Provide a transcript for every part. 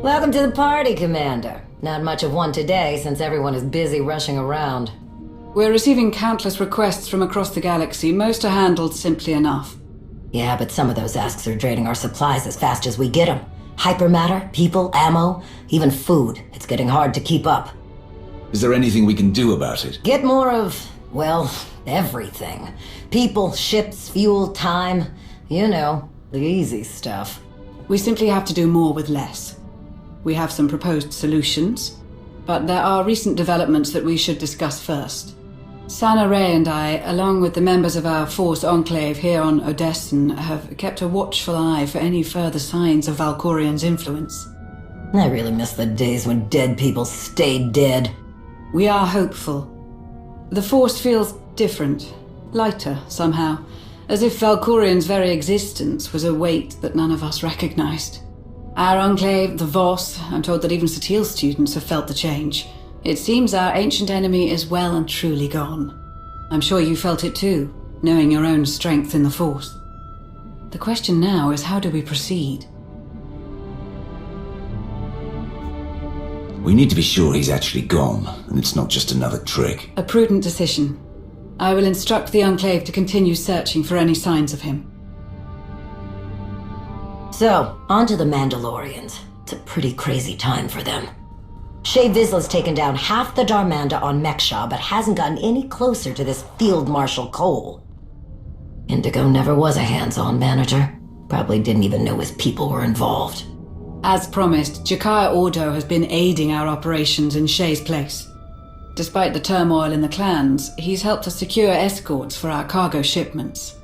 Welcome to the party, Commander. Not much of one today, since everyone is busy rushing around. We're receiving countless requests from across the galaxy. Most are handled simply enough. Yeah, but some of those asks are draining our supplies as fast as we get them. Hypermatter, people, ammo, even food. It's getting hard to keep up. Is there anything we can do about it? Get more of, well, everything. People, ships, fuel, time. You know, the easy stuff. We simply have to do more with less. We have some proposed solutions, but there are recent developments that we should discuss first. Sana Ray and I, along with the members of our Force Enclave here on Odessen, have kept a watchful eye for any further signs of Valkorian's influence. I really miss the days when dead people stayed dead. We are hopeful. The Force feels different, lighter somehow, as if Valkorian's very existence was a weight that none of us recognized. Our Enclave, the WARS, I'm told that even Satil students have felt the change. It seems our ancient enemy is well and truly gone. I'm sure you felt it too, knowing your own strength in the Force. The question now is, how do we proceed? We need to be sure he's actually gone, and it's not just another trick. A prudent decision. I will instruct the Enclave to continue searching for any signs of him. So, on to the Mandalorians. It's a pretty crazy time for them. Shae Vizsla's taken down half the Darmanda on Meksha, but hasn't gotten any closer to this Field Marshal Cole. Indigo never was a hands-on manager. Probably didn't even know his people were involved. As promised, Jakaya Ordo has been aiding our operations in Shae's place. Despite the turmoil in the clans, he's helped us secure escorts for our cargo shipments.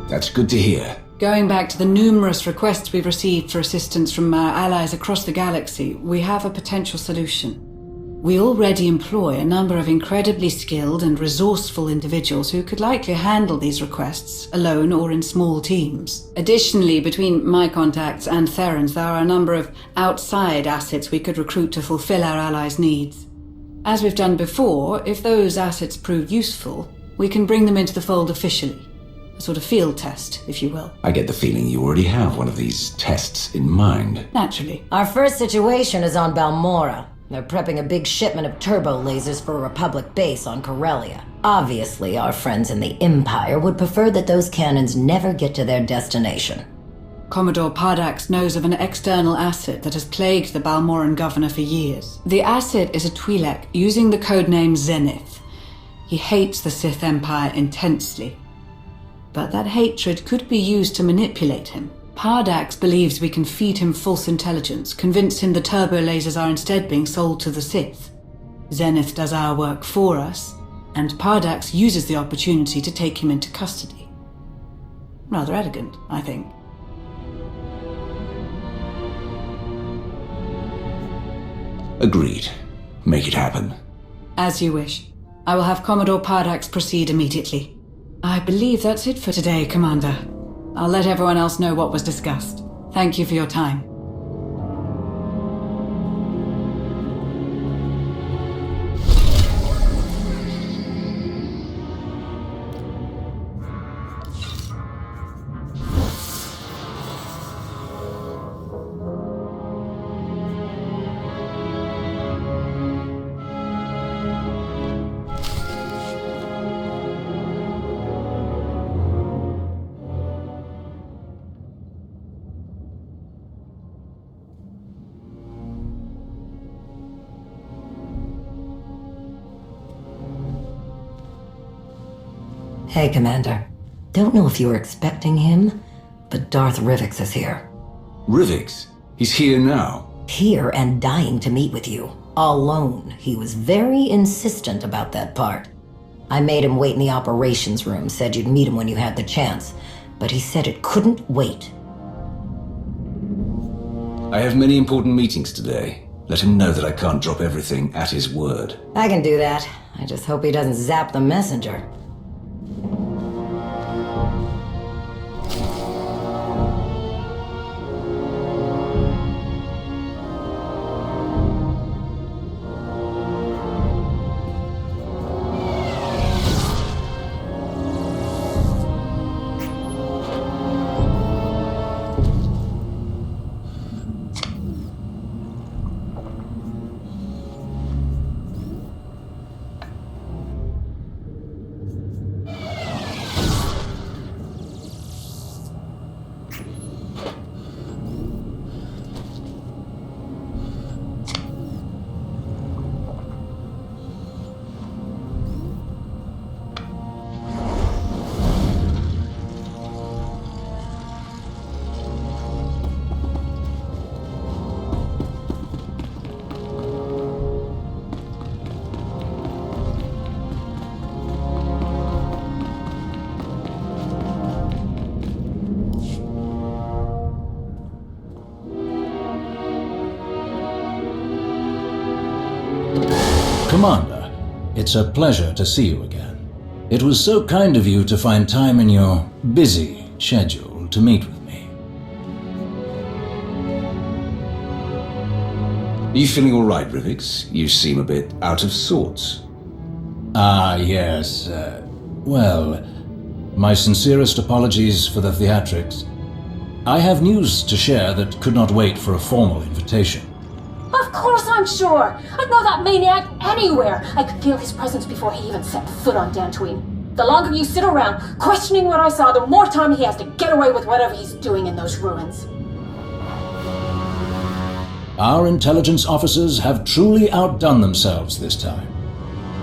That's good to hear. Going back to the numerous requests we've received for assistance from our allies across the galaxy, we have a potential solution. We already employ a number of incredibly skilled and resourceful individuals who could likely handle these requests, alone or in small teams. Additionally, between my contacts and Theron's, there are a number of outside assets we could recruit to fulfill our allies' needs. As we've done before, if those assets prove useful, we can bring them into the fold officially. A sort of field test, if you will. I get the feeling you already have one of these tests in mind. Naturally. Our first situation is on Balmorra. They're prepping a big shipment of turbo lasers for a Republic base on Corellia. Obviously, our friends in the Empire would prefer that those cannons never get to their destination. Commodore Pardax knows of an external asset that has plagued the Balmorran governor for years. The asset is a Twi'lek using the codename Zenith. He hates the Sith Empire intensely. But that hatred could be used to manipulate him. Pardax believes we can feed him false intelligence, convince him the turbo lasers are instead being sold to the Sith. Zenith does our work for us, and Pardax uses the opportunity to take him into custody. Rather elegant, I think. Agreed. Make it happen. As you wish. I will have Commodore Pardax proceed immediately. I believe that's it for today, Commander. I'll let everyone else know what was discussed. Thank you for your time. Hey, Commander. Don't know if you were expecting him, but Darth Rivix is here. Rivix? He's here now? Here and dying to meet with you. Alone. He was very insistent about that part. I made him wait in the operations room, said you'd meet him when you had the chance, but he said it couldn't wait. I have many important meetings today. Let him know that I can't drop everything at his word. I can do that. I just hope he doesn't zap the messenger. Commander, it's a pleasure to see you again. It was so kind of you to find time in your busy schedule to meet with me. Are you feeling all right, Rivix? You seem a bit out of sorts. Ah, yes. Well, my sincerest apologies for the theatrics. I have news to share that could not wait for a formal invitation. Of course I'm sure! I'd know that maniac anywhere! I could feel his presence before he even set foot on Dantooine. The longer you sit around, questioning what I saw, the more time he has to get away with whatever he's doing in those ruins. Our intelligence officers have truly outdone themselves this time.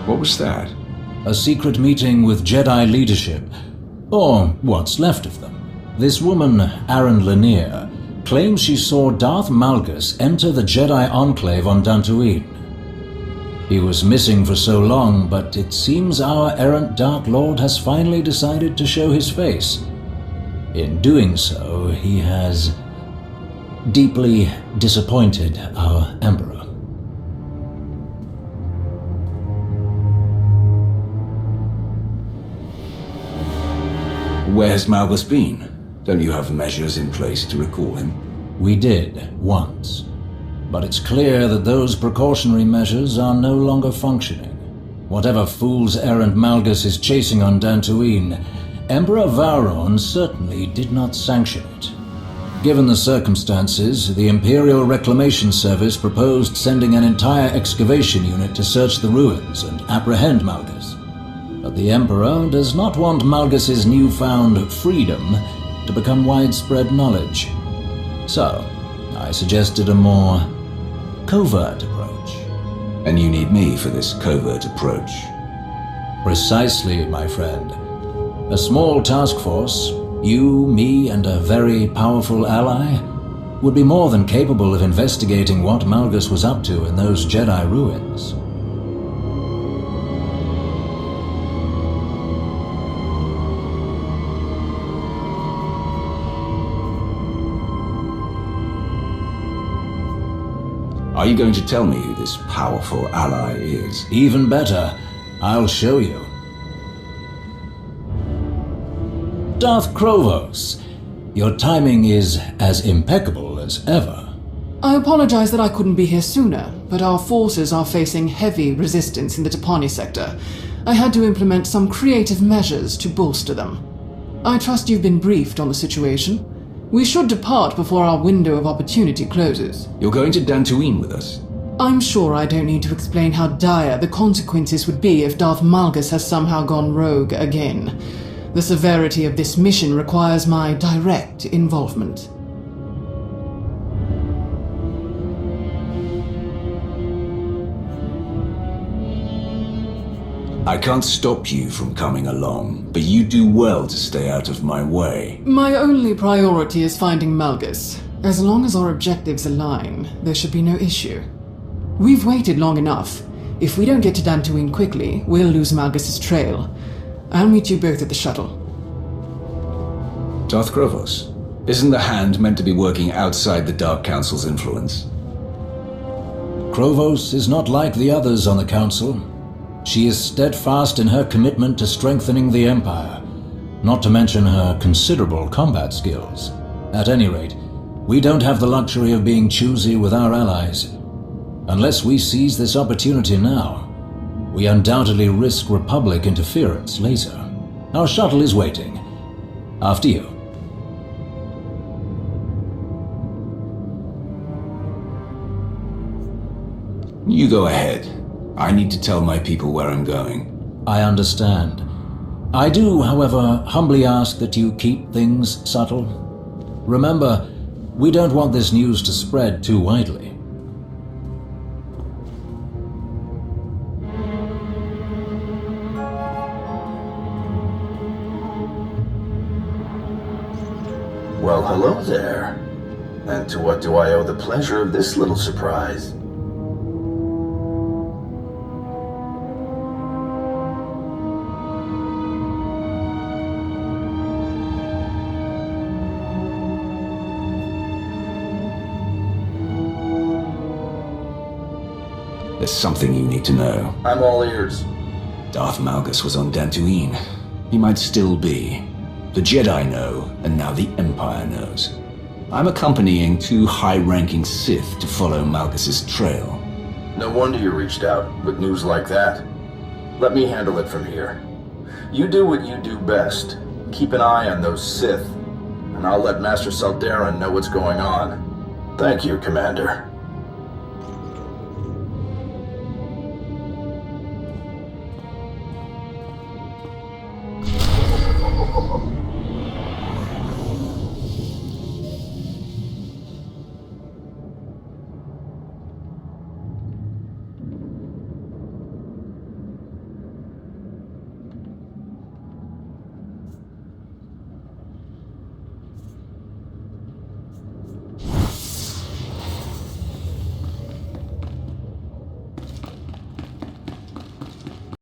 What was that? A secret meeting with Jedi leadership, or what's left of them. This woman, Aaron Lanier, claims she saw Darth Malgus enter the Jedi enclave on Dantooine. He was missing for so long, but it seems our errant Dark Lord has finally decided to show his face. In doing so, he has deeply disappointed our Emperor. Where has Malgus been? Don't you have measures in place to recall him? We did, once. But it's clear that those precautionary measures are no longer functioning. Whatever fool's errand Malgus is chasing on Dantooine, Emperor Vauron certainly did not sanction it. Given the circumstances, the Imperial Reclamation Service proposed sending an entire excavation unit to search the ruins and apprehend Malgus. But the Emperor does not want Malgus's newfound freedom to become widespread knowledge. So, I suggested a more covert approach. And you need me for this covert approach. Precisely, my friend. A small task force, you, me, and a very powerful ally, would be more than capable of investigating what Malgus was up to in those Jedi ruins. Are you going to tell me who this powerful ally is? Even better, I'll show you. Darth Krovos, your timing is as impeccable as ever. I apologize that I couldn't be here sooner, but our forces are facing heavy resistance in the Tapani sector. I had to implement some creative measures to bolster them. I trust you've been briefed on the situation. We should depart before our window of opportunity closes. You're going to Dantooine with us? I'm sure I don't need to explain how dire the consequences would be if Darth Malgus has somehow gone rogue again. The severity of this mission requires my direct involvement. I can't stop you from coming along, but you do well to stay out of my way. My only priority is finding Malgus. As long as our objectives align, there should be no issue. We've waited long enough. If we don't get to Dantooine quickly, we'll lose Malgus's trail. I'll meet you both at the shuttle. Darth Krovos, isn't the Hand meant to be working outside the Dark Council's influence? Krovos is not like the others on the Council. She is steadfast in her commitment to strengthening the Empire, not to mention her considerable combat skills. At any rate, we don't have the luxury of being choosy with our allies. Unless we seize this opportunity now, we undoubtedly risk Republic interference later. Our shuttle is waiting. After you. You go ahead. I need to tell my people where I'm going. I understand. I do, however, humbly ask that you keep things subtle. Remember, we don't want this news to spread too widely. Well, hello there. And to what do I owe the pleasure of this little surprise? There's something you need to know. I'm all ears. Darth Malgus was on Dantooine. He might still be. The Jedi know, and now the Empire knows. I'm accompanying 2 high-ranking Sith to follow Malgus's trail. No wonder you reached out with news like that. Let me handle it from here. You do what you do best. Keep an eye on those Sith, and I'll let Master Saldaran know what's going on. Thank you, Commander.